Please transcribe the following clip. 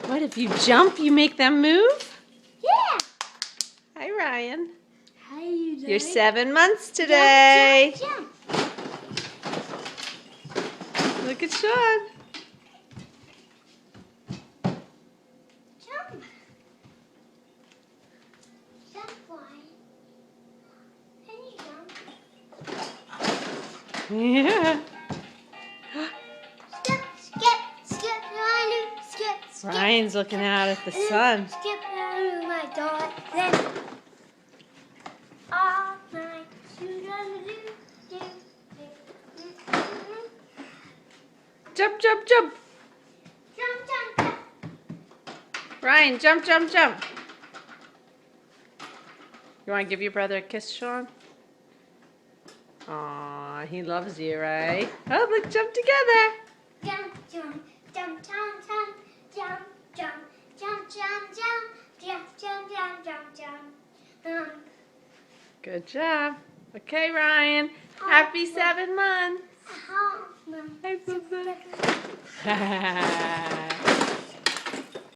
What, if you jump, you make them move? Yeah. Hi, Ryan. How you doing? You're 7 months today. Jump. Look at Sean. Jump. Jump, Ryan. Can you jump? Yeah. Skip, Ryan, skip. Ryan's looking out at the sun. Skip, Ryan, my dog. Then all night, do. Jump. Jump. Ryan, jump. You want to give your brother a kiss, Sean? Aw, he loves you, right? Oh, look, jump together. Jump. Good job. Okay, Ryan. Happy 7 months. Oh, Hi, Boo Boo.